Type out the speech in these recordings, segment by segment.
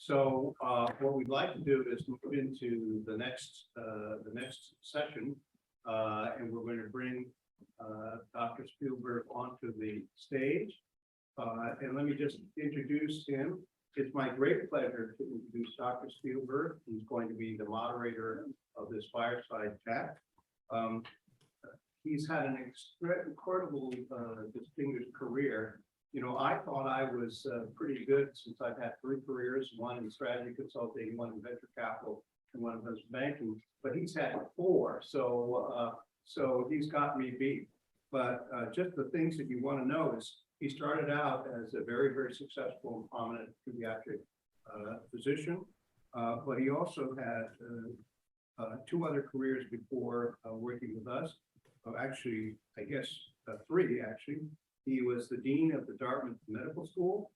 What we'd like to do is move into the next session, and we're going to bring Dr. Spielberg onto the stage. And let me just introduce him. It's my great pleasure to introduce Dr. Spielberg. He's going to be the moderator of this fireside chat. He's had an incredible distinguished career. You know, I thought I was pretty good since I've had 3 careers, one in strategy consulting, one in venture capital, and one in investment banking, but he's had 4. So he's got me beat. But just the things that you want to know is he started out as a very, very successful and prominent pediatric physician, but he also had 2 other careers before working with us. Actually, I guess 3 actually. He was the dean of the Dartmouth Medical School.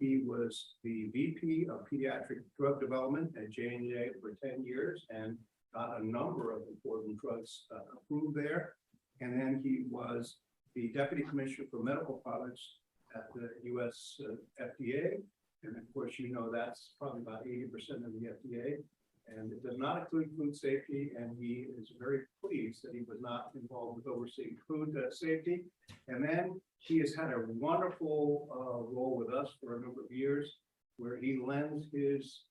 He was the VP of Pediatric Drug Development at J&J for 10 years and got a number of important drugs approved there. And then he was the Deputy Commissioner for Medical Products at the US FDA. And of course, you know, that's probably about 80% of the FDA. And it does not include food safety, and he is very pleased that he was not involved with overseeing food safety. And then he has had a wonderful role with us for a number of years, where he lends his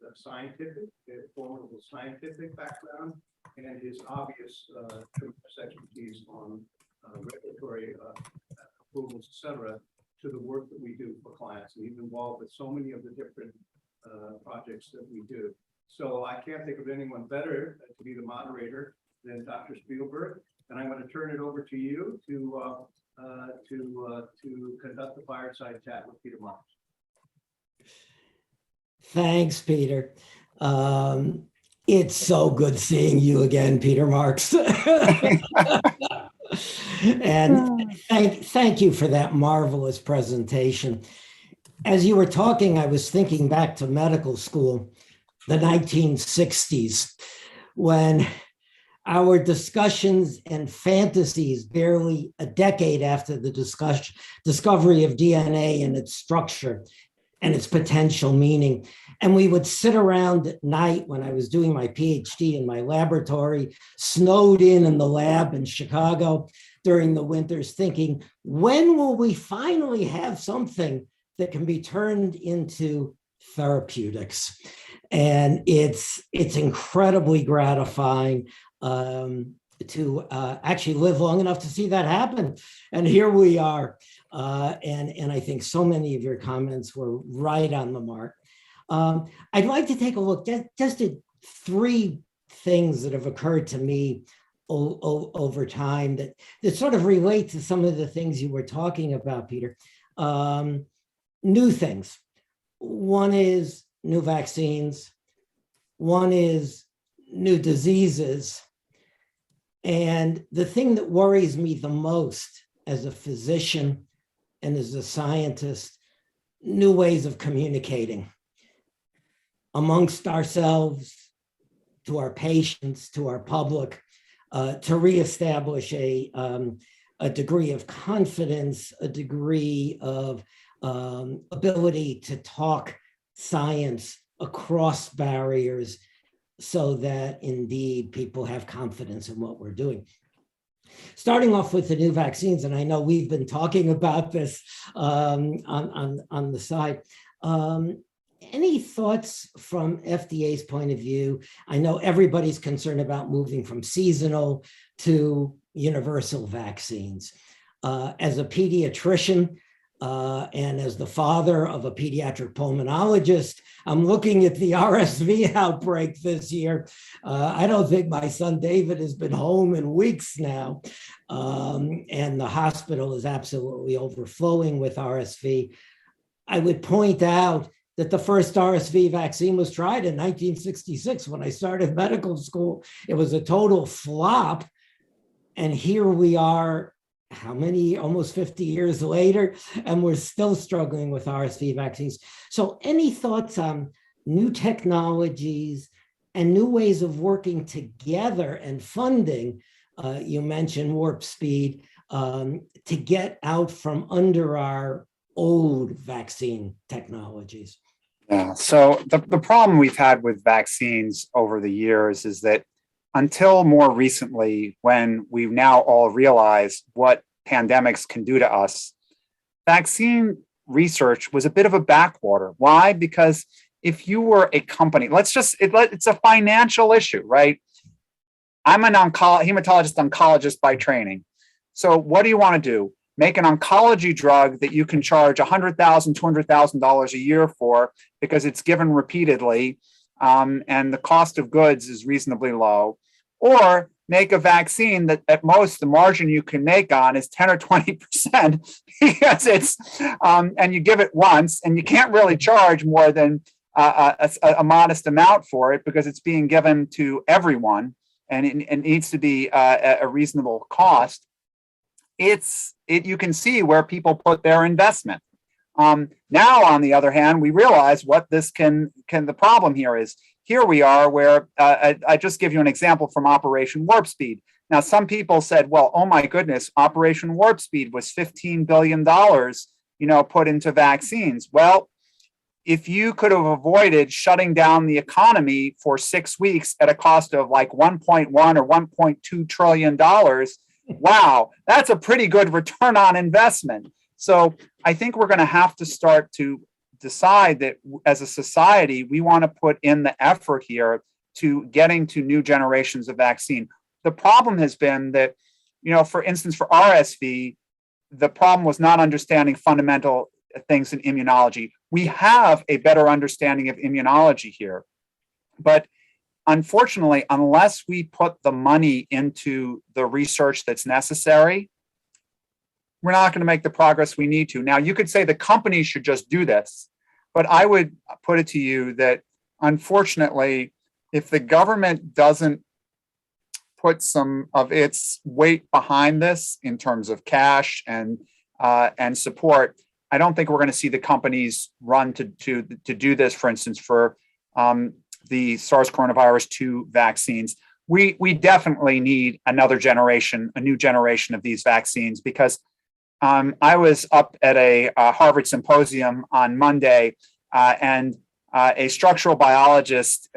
formidable scientific background and his obvious tremendous expertise on regulatory approvals, et cetera, to the work that we do for clients. And he's involved with so many of the different projects that we do. So I can't think of anyone better to be the moderator than Dr. Spielberg, and I'm going to turn it over to you to conduct the fireside chat with Peter Marks. Thanks, Peter. It's so good seeing you again, Peter Marks. And thank you for that marvelous presentation. As you were talking, I was thinking back to medical school, the 1960s, when our discussions and fantasies barely a decade after the discovery of DNA and its structure and its potential meaning. And we would sit around at night when I was doing my Ph.D. in my laboratory, snowed in the lab in Chicago during the winters, thinking, when will we finally have something that can be turned into therapeutics? And it's incredibly gratifying to actually live long enough to see that happen. And here we are. And I think so many of your comments were right on the mark. I'd like to take a look just at 3 things that have occurred to me over time that sort of relate to some of the things you were talking about, Peter. New things. One is new vaccines. One is new diseases. And the thing that worries me the most as a physician and as a scientist, new ways of communicating amongst ourselves, to our patients, to our public, to reestablish a degree of confidence, a degree of ability to talk science across barriers so that indeed people have confidence in what we're doing. Starting off with the new vaccines, and I know we've been talking about this on the side. Any thoughts from FDA's point of view? I know everybody's concerned about moving from seasonal to universal vaccines. As a pediatrician, and as the father of a pediatric pulmonologist, I'm looking at the RSV outbreak this year. I don't think my son David has been home in weeks now. And the hospital is absolutely overflowing with RSV. I would point out that the first RSV vaccine was tried in 1966 when I started medical school. It was a total flop. And here we are, how many, almost 50 years later, and we're still struggling with RSV vaccines. So any thoughts on new technologies and new ways of working together and funding? You mentioned warp speed, to get out from under our old vaccine technologies. Yeah. So the problem we've had with vaccines over the years is that until more recently, when we've now all realized what pandemics can do to us, vaccine research was a bit of a backwater. Why? Because if you were a company, it's a financial issue, right? I'm an hematologist oncologist by training. So what do you want to do? Make an oncology drug that you can charge $100,000, $200,000 a year for because it's given repeatedly, and the cost of goods is reasonably low, or make a vaccine that at most the margin you can make on is 10 or 20% because it's, and you give it once and you can't really charge more than a modest amount for it because it's being given to everyone and it needs to be a reasonable cost. You can see where people put their investment. Now, on the other hand, we realize what this the problem here is. Here we are where I just give you an example from Operation Warp Speed. Now, some people said, well, oh my goodness, Operation Warp Speed was $15 billion, put into vaccines. Well, if you could have avoided shutting down the economy for 6 weeks at a cost of like 1.1 or $1.2 trillion, wow, that's a pretty good return on investment. So I think we're going to have to start to decide that as a society, we want to put in the effort here to getting to new generations of vaccine. The problem has been that, for instance, for RSV, the problem was not understanding fundamental things in immunology. We have a better understanding of immunology here, but unfortunately, unless we put the money into the research that's necessary, we're not going to make the progress we need to. Now, you could say the companies should just do this, but I would put it to you that unfortunately, if the government doesn't put some of its weight behind this in terms of cash and support, I don't think we're going to see the companies run to do this. For instance, for the SARS coronavirus 2 vaccines, we definitely need a new generation of these vaccines because I was up at a Harvard symposium on Monday, and a structural biologist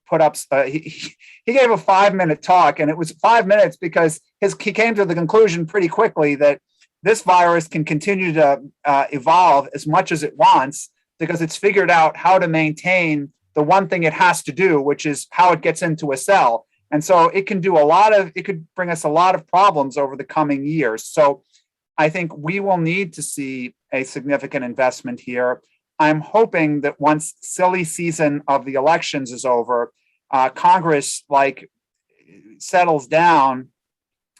put up. He gave a 5-minute talk, and it was 5 minutes because he came to the conclusion pretty quickly that this virus can continue to evolve as much as it wants because it's figured out how to maintain the one thing it has to do, which is how it gets into a cell. And so it can do it could bring us a lot of problems over the coming years. So I think we will need to see a significant investment here. I'm hoping that once silly season of the elections is over, Congress settles down,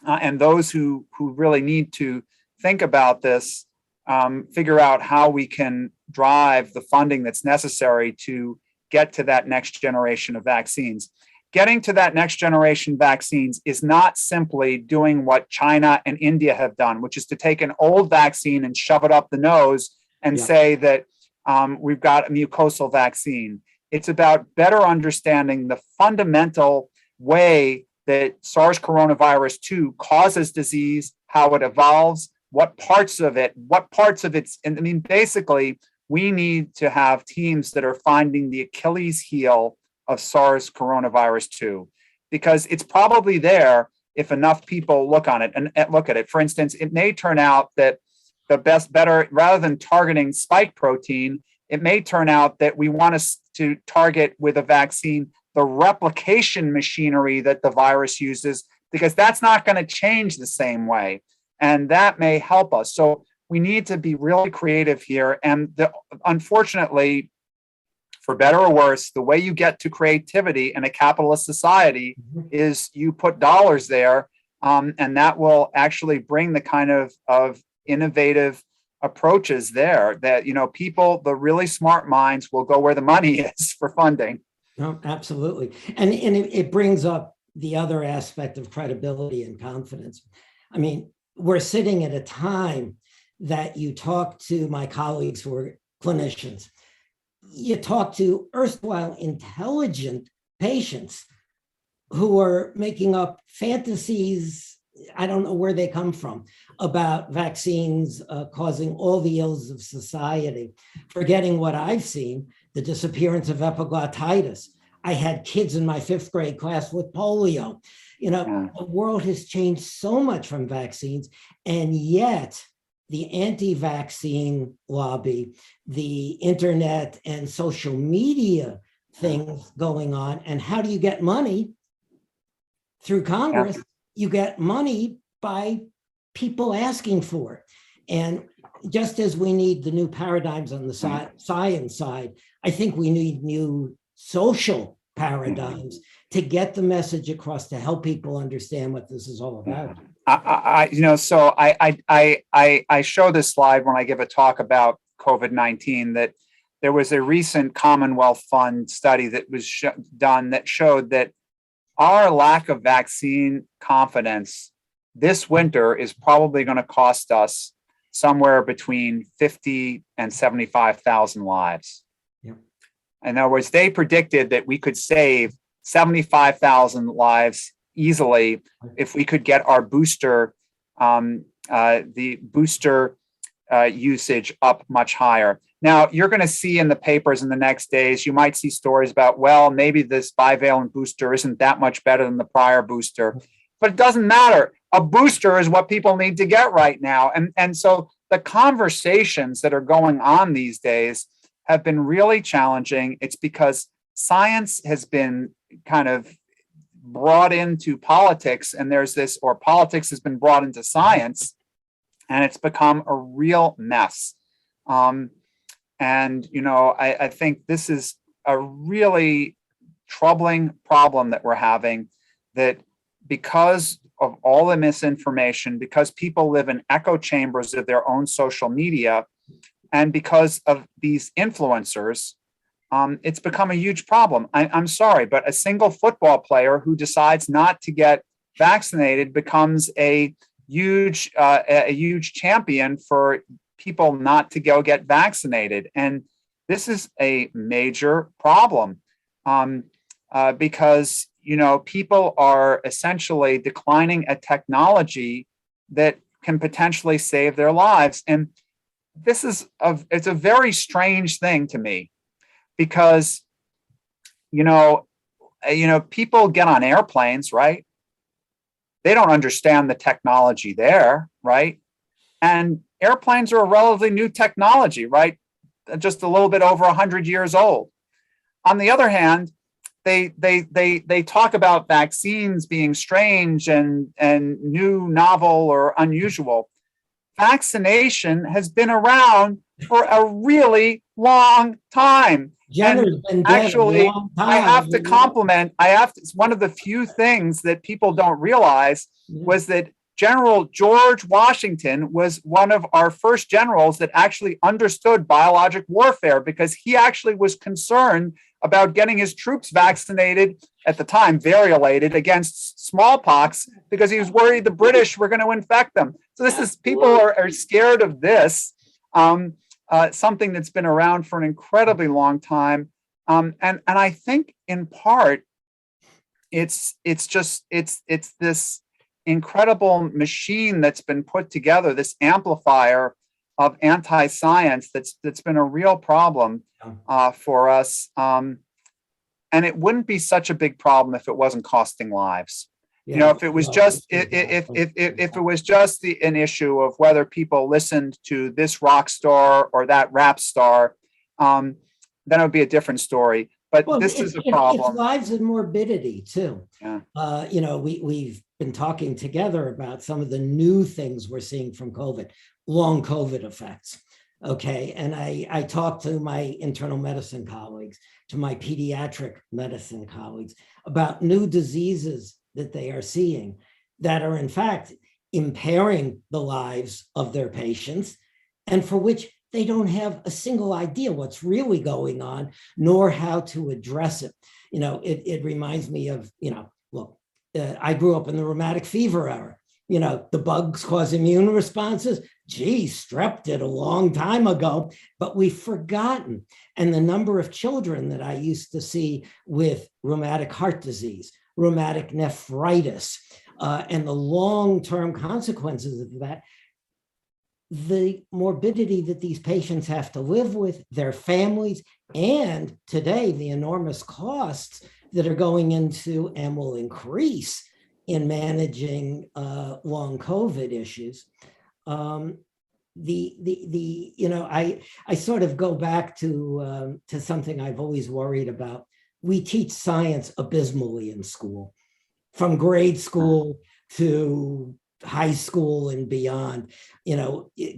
and those who really need to think about this, figure out how we can drive the funding that's necessary to get to that next generation of vaccines. Getting to that next generation vaccines is not simply doing what China and India have done, which is to take an old vaccine and shove it up the nose and say that we've got a mucosal vaccine. It's about better understanding the fundamental way that SARS coronavirus 2 causes disease, how it evolves, what parts of it's, and I mean, basically, we need to have teams that are finding the Achilles heel of SARS coronavirus 2, because it's probably there if enough people look at it. For instance, it may turn out that rather than targeting spike protein, it may turn out that we want to target with a vaccine the replication machinery that the virus uses, because that's not going to change the same way. And that may help us. So we need to be really creative here. And unfortunately, for better or worse, the way you get to creativity in a capitalist society is you put dollars there, and that will actually bring the kind of innovative approaches there that, the really smart minds will go where the money is for funding. No, absolutely. And it brings up the other aspect of credibility and confidence. I mean, we're sitting at a time that you talk to my colleagues who are clinicians, you talk to erstwhile intelligent patients who are making up fantasies, I don't know where they come from, about vaccines causing all the ills of society, forgetting what I've seen, the disappearance of epiglottitis. I had kids in my 5th grade class with polio. The world has changed so much from vaccines, and yet the anti-vaccine lobby, the internet and social media things going on. And how do you get money? Through Congress. You get money by people asking for it. And just as we need the new paradigms on the science side, I think we need new social paradigms to get the message across, to help people understand what this is all about. So I show this slide when I give a talk about COVID-19, that there was a recent Commonwealth Fund study that was done that showed that our lack of vaccine confidence this winter is probably going to cost us somewhere between 50 and 75,000 lives. Yep. In other words, they predicted that we could save 75,000 lives easily if we could get our booster, the booster usage up much higher. Now, you're going to see in the papers in the next days, you might see stories about, well, maybe this bivalent booster isn't that much better than the prior booster, but it doesn't matter. A booster is what people need to get right now. And so the conversations that are going on these days have been really challenging. It's because science has been kind of brought into politics, and or politics has been brought into science, and it's become a real mess. I think this is a really troubling problem that we're having, that because of all the misinformation, because people live in echo chambers of their own social media, and because of these influencers, it's become a huge problem. I'm sorry, but a single football player who decides not to get vaccinated becomes a huge champion for people not to go get vaccinated. And this is a major problem because, people are essentially declining a technology that can potentially save their lives. And this is it's a very strange thing to me, because, people get on airplanes, right? They don't understand the technology there, right? And airplanes are a relatively new technology, right? Just a little bit over 100 years old. On the other hand, they talk about vaccines being strange and new, novel, or unusual. Vaccination has been around for a really long time. Actually, I have to compliment. It's one of the few things that people don't realize was that General George Washington was one of our first generals that actually understood biologic warfare, because he actually was concerned about getting his troops vaccinated at the time, variolated, against smallpox, because he was worried the British were going to infect them. So people are scared of this, something that's been around for an incredibly long time. And I think in part, it's this incredible machine that's been put together, this amplifier of anti-science that's been a real problem for us. And it wouldn't be such a big problem if it wasn't costing lives. If it was just if it was just an issue of whether people listened to this rock star or that rap star, then it would be a different story. But this is a problem. It's lives and morbidity too. Yeah. We've been talking together about some of the new things we're seeing from COVID, long COVID effects. Okay. And I talked to my internal medicine colleagues, to my pediatric medicine colleagues, about new diseases that they are seeing that are in fact impairing the lives of their patients, and for which they don't have a single idea what's really going on, nor how to address it. It reminds me of, I grew up in the rheumatic fever era. The bugs cause immune responses. Gee, strep did a long time ago, but we've forgotten. And the number of children that I used to see with rheumatic heart disease, rheumatic nephritis, and the long-term consequences of that, the morbidity that these patients have to live with, their families, and today the enormous costs that are going into and will increase in managing long COVID issues. I sort of go back to something I've always worried about. We teach science abysmally in school, from grade school to high school and beyond.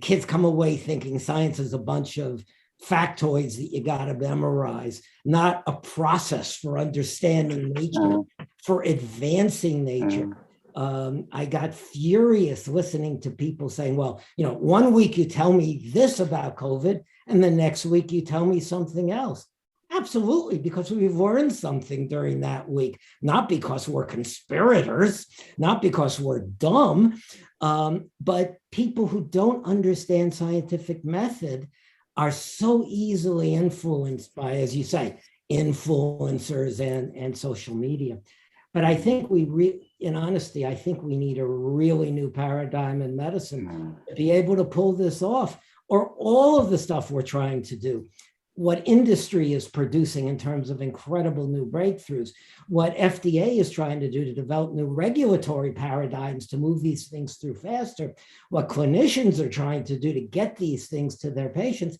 Kids come away thinking science is a bunch of factoids that you got to memorize, not a process for understanding nature, for advancing nature. I got furious listening to people saying, well, 1 week you tell me this about COVID, and the next week you tell me something else. Absolutely, because we've learned something during that week, not because we're conspirators, not because we're dumb, but people who don't understand scientific method are so easily influenced by, as you say, influencers and social media. But I think in honesty, I think we need a really new paradigm in medicine to be able to pull this off, or all of the stuff we're trying to do. What industry is producing in terms of incredible new breakthroughs, what FDA is trying to do to develop new regulatory paradigms to move these things through faster, what clinicians are trying to do to get these things to their patients,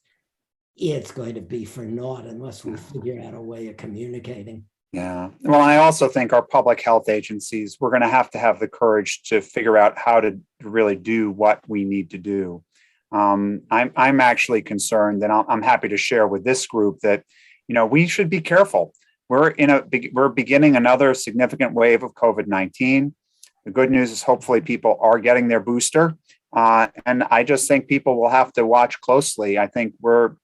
it's going to be for naught unless we figure out a way of communicating. Yeah. Well, I also think our public health agencies, we're going to have the courage to figure out how to really do what we need to do. I'm actually concerned, and I'm happy to share with this group that, we should be careful. We're beginning another significant wave of COVID-19. The good news is hopefully people are getting their booster. And I just think people will have to watch closely. I think we're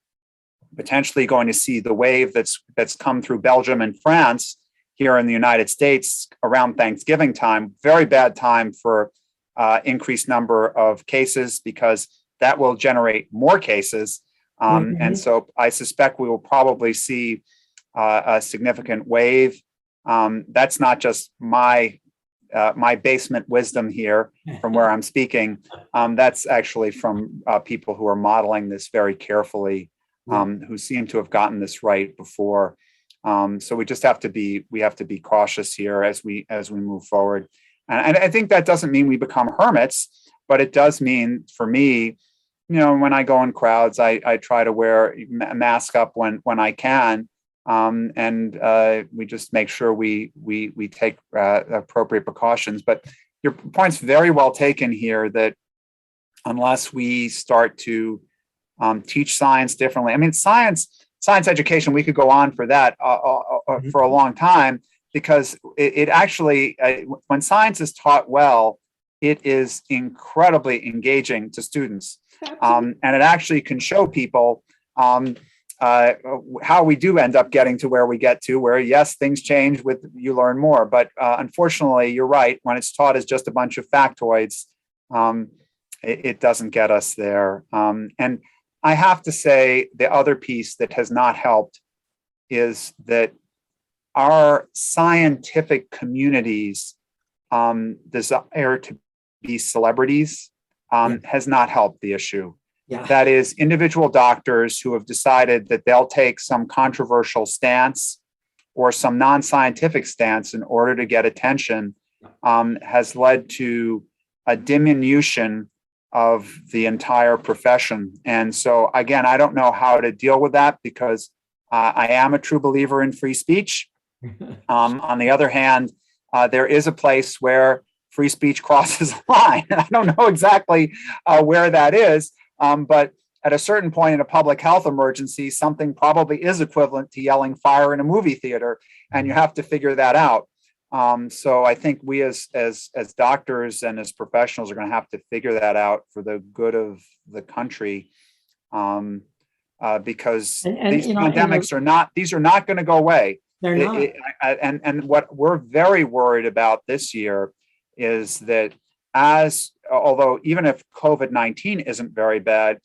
potentially going to see the wave that's come through Belgium and France here in the United States around Thanksgiving time. Very bad time for increased number of cases, because that will generate more cases. And so I suspect we will probably see a significant wave. That's not just my basement wisdom here from where I'm speaking. That's actually from people who are modeling this very carefully, who seem to have gotten this right before. So we just have to be cautious here as we move forward. And I think that doesn't mean we become hermits, but it does mean, for me, when I go in crowds, I try to wear a mask up when I can. And we just make sure we take appropriate precautions. But your point's very well taken here, that unless we start to teach science differently, I mean, science education, we could go on for that for a long time, because it actually, when science is taught well, it is incredibly engaging to students. And it actually can show people how we do end up getting to where we get to, where, yes, things change with you learn more. But unfortunately, you're right. When it's taught as just a bunch of factoids, it doesn't get us there. And I have to say, the other piece that has not helped is that our scientific communities' desire to be celebrities has not helped the issue. Yeah. That is, individual doctors who have decided that they'll take some controversial stance or some non-scientific stance in order to get attention has led to a diminution of the entire profession. And so, again, I don't know how to deal with that, because I am a true believer in free speech. On the other hand, there is a place where free speech crosses a line. I don't know exactly where that is, but at a certain point in a public health emergency, something probably is equivalent to yelling fire in a movie theater, and you have to figure that out. So I think we as doctors and as professionals are going to have to figure that out for the good of the country, because these pandemics are not going to go away. They're not. And what we're very worried about this year is that, although even if COVID-19 isn't very bad,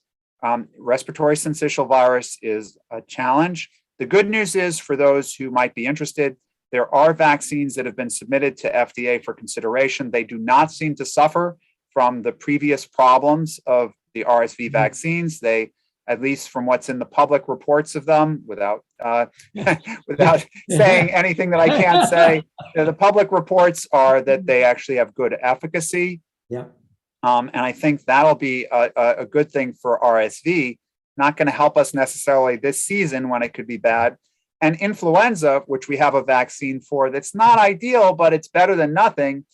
respiratory syncytial virus is a challenge. The good news is, for those who might be interested, there are vaccines that have been submitted to FDA for consideration. They do not seem to suffer from the previous problems of the RSV vaccines. They, at least from what's in the public reports of them, without without saying anything that I can't say, the public reports are that they actually have good efficacy. Yeah. And I think that'll be a good thing for RSV. Not going to help us necessarily this season when it could be bad. And influenza, which we have a vaccine for, that's not ideal, but it's better than nothing,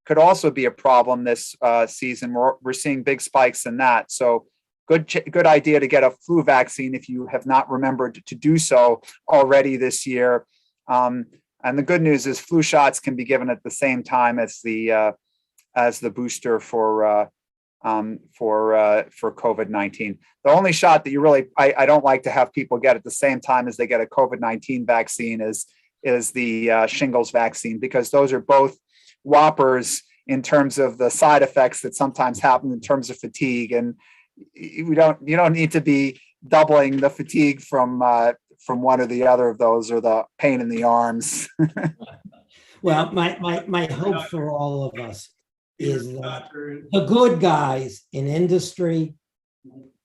could also be a problem this season. We're seeing big spikes in that. So good idea to get a flu vaccine if you have not remembered to do so already this year. And the good news is flu shots can be given at the same time as the booster for COVID-19. The only shot that you really, I don't like to have people get at the same time as they get a COVID-19 vaccine is the shingles vaccine, because those are both whoppers in terms of the side effects that sometimes happen in terms of fatigue. And you don't need to be doubling the fatigue from one or the other of those, or the pain in the arms. Well, my hope for all of us is that the good guys in industry,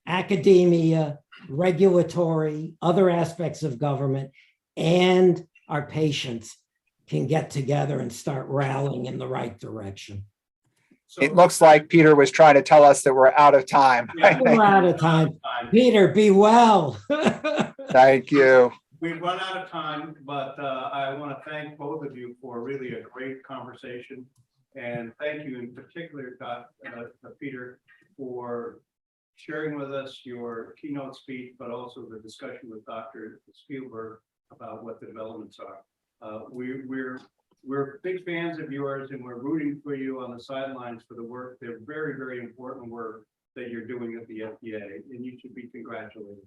academia, regulatory, other aspects of government, and our patients can get together and start rallying in the right direction. It looks like Peter was trying to tell us that we're out of time. Yeah, we're out of time. Peter, be well. Thank you. We've run out of time, but I want to thank both of you for really a great conversation. And thank you in particular, Peter, for sharing with us your keynote speech, but also the discussion with Dr. Spielberg about what the developments are. We're big fans of yours, and we're rooting for you on the sidelines for the work, the very, very important work that you're doing at the FDA, and you should be congratulated.